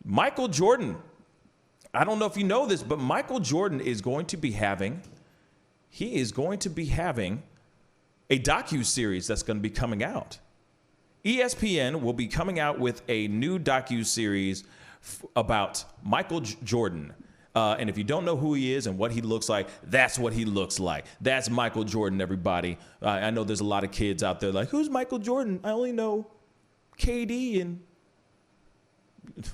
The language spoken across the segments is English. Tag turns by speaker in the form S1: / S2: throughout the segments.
S1: Michael Jordan. I don't know if you know this, but Michael Jordan is going to be having a docu-series that's going to be coming out. ESPN will be coming out with a new docu-series about Michael Jordan. And if you don't know who he is and what he looks like, that's what he looks like. That's Michael Jordan, everybody. I know there's a lot of kids out there like, who's Michael Jordan? I only know KD and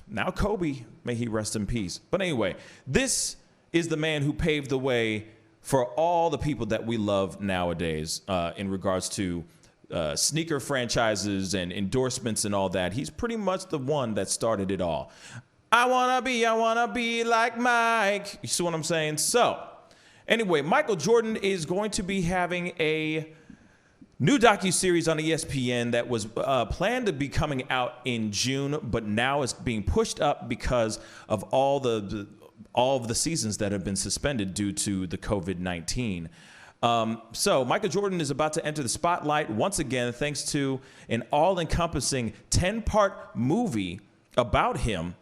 S1: now Kobe. May he rest in peace. But anyway, this is the man who paved the way for all the people that we love nowadays in regards to sneaker franchises and endorsements and all that. He's pretty much the one that started it all. I wanna be like Mike. You see what I'm saying? So, anyway, Michael Jordan is going to be having a new docu-series on ESPN that was planned to be coming out in June, but now it's being pushed up because of all of the seasons that have been suspended due to the COVID-19. So Michael Jordan is about to enter the spotlight once again, thanks to an all-encompassing 10-part movie about him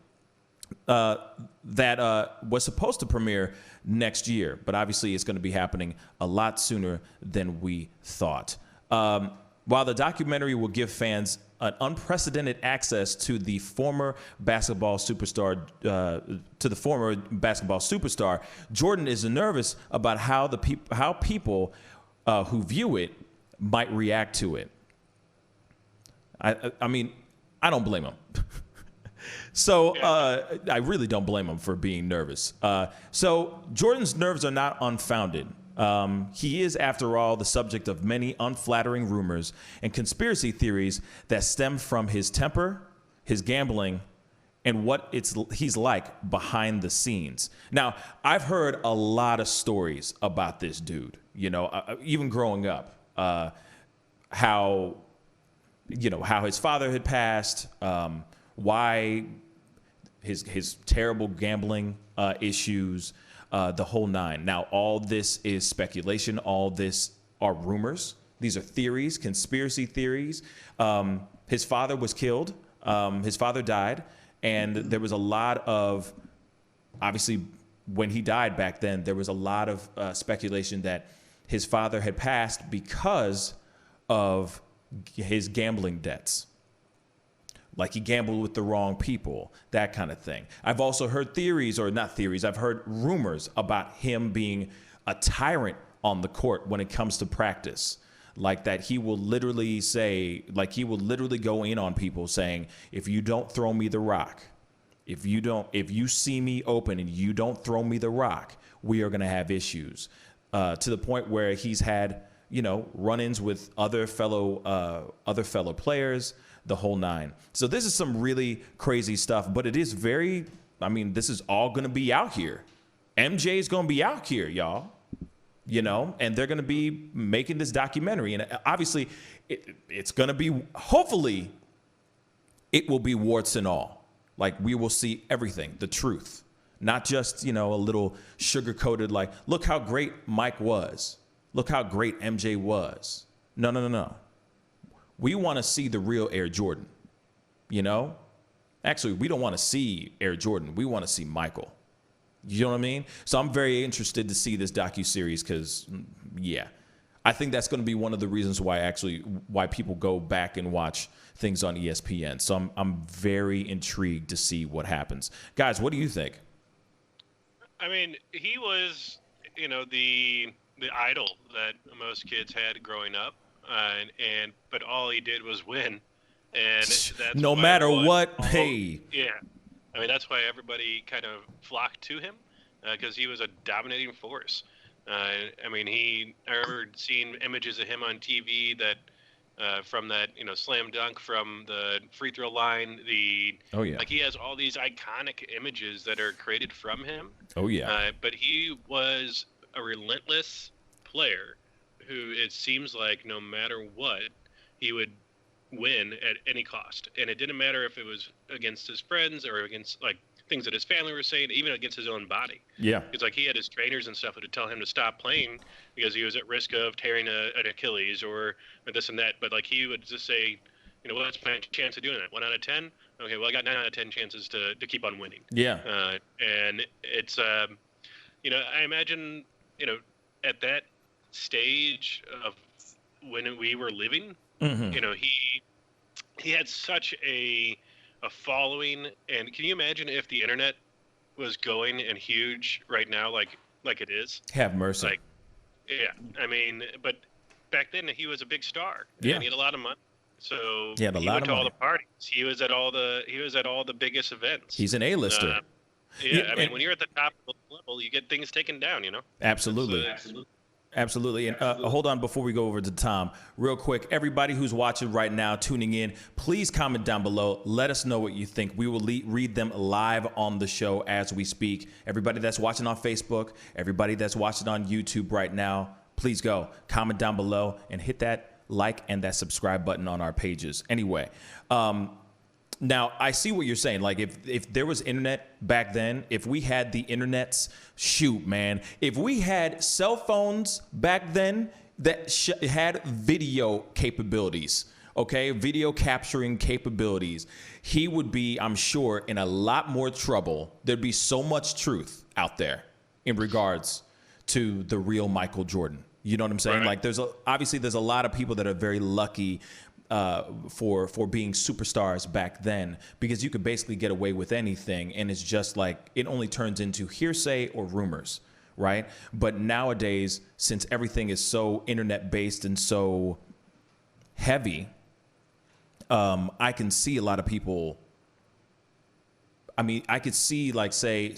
S1: that was supposed to premiere next year, but obviously it's going to be happening a lot sooner than we thought. While the documentary will give fans an unprecedented access to the former basketball superstar, Jordan is nervous about how people who view it might react to it. I mean, I don't blame him. So I really don't blame him for being nervous. So Jordan's nerves are not unfounded. He is, after all, the subject of many unflattering rumors and conspiracy theories that stem from his temper, his gambling, and what he's like behind the scenes. Now, I've heard a lot of stories about this dude, even growing up, how his father had passed, why his terrible gambling issues, the whole nine. Now, all this is speculation. All this are rumors. These are theories, conspiracy theories. His father was killed. His father died. And there was a lot of, obviously, when he died back then, there was a lot of speculation that his father had passed because of his gambling debts. Like he gambled with the wrong people, that kind of thing. I've also heard I've heard rumors about him being a tyrant on the court when it comes to practice. Like that he will literally go in on people saying, if you don't throw me the rock, if you see me open and you don't throw me the rock, we are going to have issues. To the point where he's had, run-ins with other fellow players, the whole nine. So this is some really crazy stuff, but it is this is all going to be out here. MJ is going to be out here, y'all, and they're going to be making this documentary. And obviously it's going to be, hopefully it will be warts and all. Like we will see everything, the truth, not just, a little sugar-coated, like, look how great Mike was. Look how great MJ was. No. We want to see the real Air Jordan, Actually, we don't want to see Air Jordan. We want to see Michael. You know what I mean? So I'm very interested to see this docu-series because, I think that's going to be one of the reasons why people go back and watch things on ESPN. So I'm very intrigued to see what happens. Guys, what do you think?
S2: I mean, he was, the idol that most kids had growing up. But all he did was win, and that's
S1: no matter what. Hey,
S2: yeah, I mean that's why everybody kind of flocked to him because he was a dominating force. I remember seeing images of him on TV that from that slam dunk from the free throw line. Like he has all these iconic images that are created from him.
S1: Oh yeah,
S2: but he was a relentless player who it seems like no matter what, he would win at any cost. And it didn't matter if it was against his friends or against like things that his family were saying, even against his own body.
S1: Yeah.
S2: It's like he had his trainers and stuff that would tell him to stop playing because he was at risk of tearing an Achilles or this and that. But like he would just say, what's my chance of doing that? 1 out of 10? okay, well, I got 9 out of 10 chances to keep on winning.
S1: Yeah.
S2: And it's, I imagine, at that stage of when we were living,
S1: Mm-hmm.
S2: He had such a following. And can you imagine if the internet was going and huge right now, like it is?
S1: Have mercy.
S2: Like, yeah, I mean, but back then he was a big star.
S1: Yeah.
S2: And he had a lot of money. So
S1: he had a lot
S2: went
S1: of
S2: to all
S1: money.
S2: the parties. He was at all the biggest events.
S1: He's an A-lister.
S2: Yeah, I mean, when you're at the top of the level, you get things taken down,
S1: Absolutely. Absolutely. And hold on before we go over to Tom. Real quick, everybody who's watching right now, tuning in, please comment down below. Let us know what you think. We will read them live on the show as we speak. Everybody that's watching on Facebook, everybody that's watching on YouTube right now, please go comment down below and hit that like and that subscribe button on our pages. Anyway, now, I see what you're saying. Like, if there was internet back then, if we had the internets, shoot, man. If we had cell phones back then that had video capabilities, okay, video capturing capabilities, he would be, I'm sure, in a lot more trouble. There'd be so much truth out there in regards to the real Michael Jordan. You know what I'm saying?
S2: Right.
S1: Like, obviously there's a lot of people that are very lucky for being superstars back then, because you could basically get away with anything, and it's just like it only turns into hearsay or rumors, right? But nowadays, since everything is so internet based and so heavy, I can see a lot of people. I mean, I could see, like, say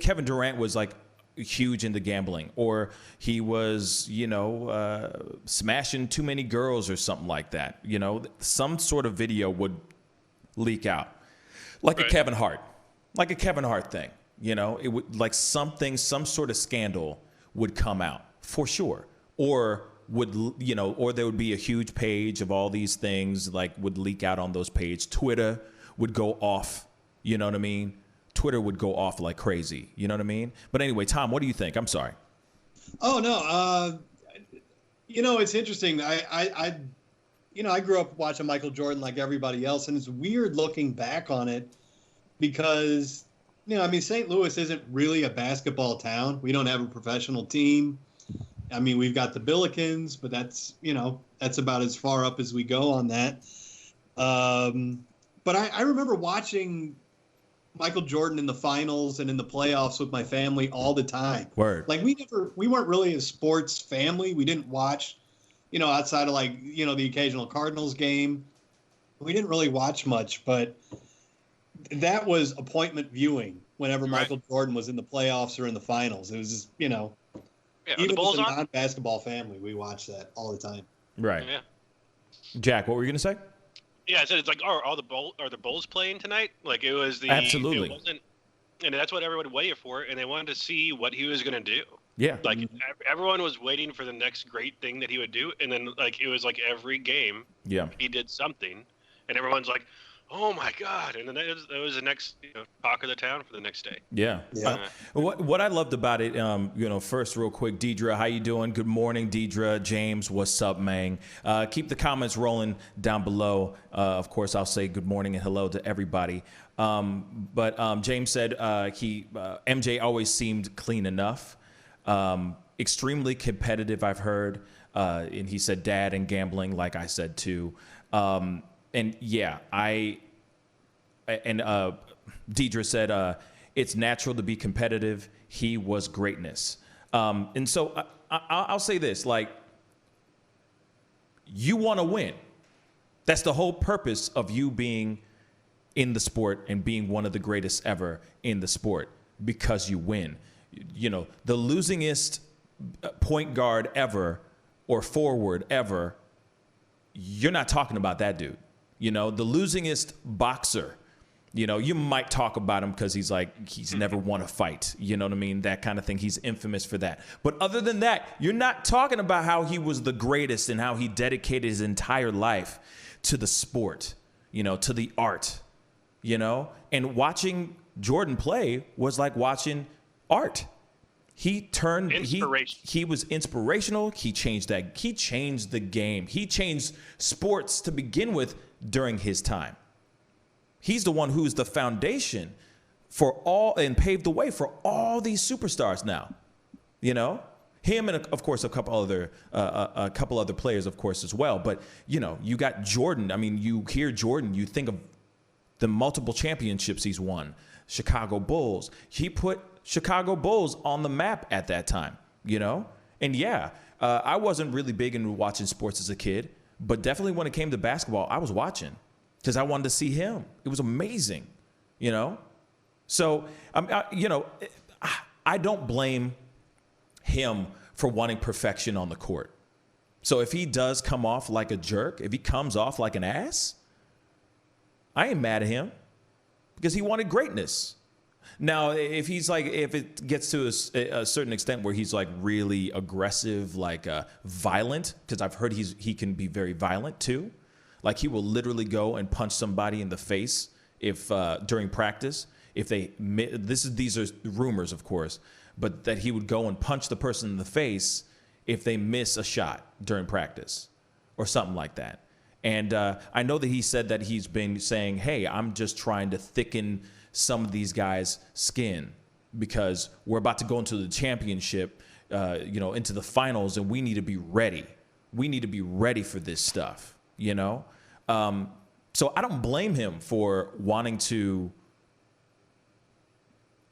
S1: Kevin Durant was like huge into gambling, or he was, smashing too many girls or something like that. Some sort of video would leak out, like a Kevin Hart thing. It would, like, some sort of scandal would come out for sure, or there would be a huge page of all these things, like, would leak out on those pages. Twitter would go off. You know what I mean? Twitter would go off like crazy. You know what I mean? But anyway, Tom, what do you think? I'm sorry.
S3: Oh, no. It's interesting. I grew up watching Michael Jordan like everybody else, and it's weird looking back on it because, St. Louis isn't really a basketball town. We don't have a professional team. I mean, we've got the Billikens, but that's about as far up as we go on that. But I remember watching Michael Jordan in the finals and in the playoffs with my family all the time.
S1: Word.
S3: Like, we weren't really a sports family. We didn't watch, outside of the occasional Cardinals game. We didn't really watch much, but that was appointment viewing whenever Michael Jordan was in the playoffs or in the finals. It was just, even as a non-basketball family, we watched that all the time.
S1: Right.
S2: Yeah.
S1: Jack, what were you going to say?
S2: Yeah, I said it's like, are the Bulls playing tonight? Like, it was the
S1: absolutely.
S2: It wasn't, and that's what everybody waited for, and they wanted to see what he was going to do.
S1: Yeah.
S2: Like, everyone was waiting for the next great thing that he would do, and then, like, it was like every game, he did something, and everyone's like, oh my God! And then that was the next talk of the town for the next day.
S1: Yeah. What I loved about it, first, real quick, Deidre, how you doing? Good morning, Deidre. James, what's up, man? Keep the comments rolling down below. Of course, I'll say good morning and hello to everybody. But James said MJ always seemed clean enough. Extremely competitive, I've heard. And he said dad and gambling, like I said too. And yeah, Deidre said, it's natural to be competitive. He was greatness. And so I'll say this, like, you want to win. That's the whole purpose of you being in the sport and being one of the greatest ever in the sport, because you win. The losingest point guard ever or forward ever, you're not talking about that dude. The losingest boxer, you might talk about him because he's never won a fight. You know what I mean? That kind of thing. He's infamous for that. But other than that, you're not talking about how he was the greatest and how he dedicated his entire life to the sport, to the art, And watching Jordan play was like watching art. He was inspirational. He changed the game. He changed sports to begin with during his time. He's the one who's the foundation for all and paved the way for all these superstars now. You know, him and of course a couple other players, of course, as well. But you know, you got Jordan. I mean, you hear Jordan, you think of the multiple championships he's won. Chicago Bulls. He put Chicago Bulls on the map at that time. You know, and yeah, I wasn't really big into watching sports as a kid, but definitely when it came to basketball, I was watching because I wanted to see him. It was amazing. You know, so I don't blame him for wanting perfection on the court. So if he does come off like a jerk, if he comes off like an ass, I ain't mad at him because he wanted greatness. Now, if it gets to a certain extent where he's like really aggressive, like violent, because I've heard he can be very violent too. Like he will literally go and punch somebody in the face if during practice. These are rumors, of course, but that he would go and punch the person in the face if they miss a shot during practice or something like that. And I know that he said that he's been saying, hey, I'm just trying to thicken some of these guys' skin because we're about to go into the championship, into the finals, and we need to be ready. We need to be ready for this stuff, you know? So I don't blame him for wanting to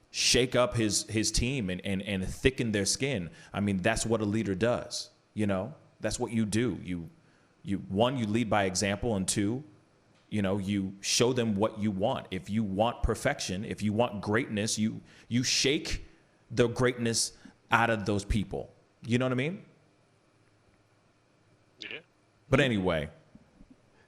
S1: shake up his team and thicken their skin. I mean, that's what a leader does, you know? That's what you do. You lead by example, and two, you know, you show them what you want. If you want perfection, if you want greatness, you shake the greatness out of those people. You know what I mean?
S2: Yeah.
S1: But anyway,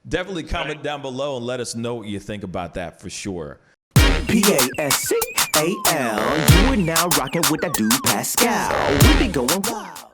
S1: definitely comment down below and let us know what you think about that for sure.
S4: Pascal, you are now rocking with that dude Pascal. We be going wild.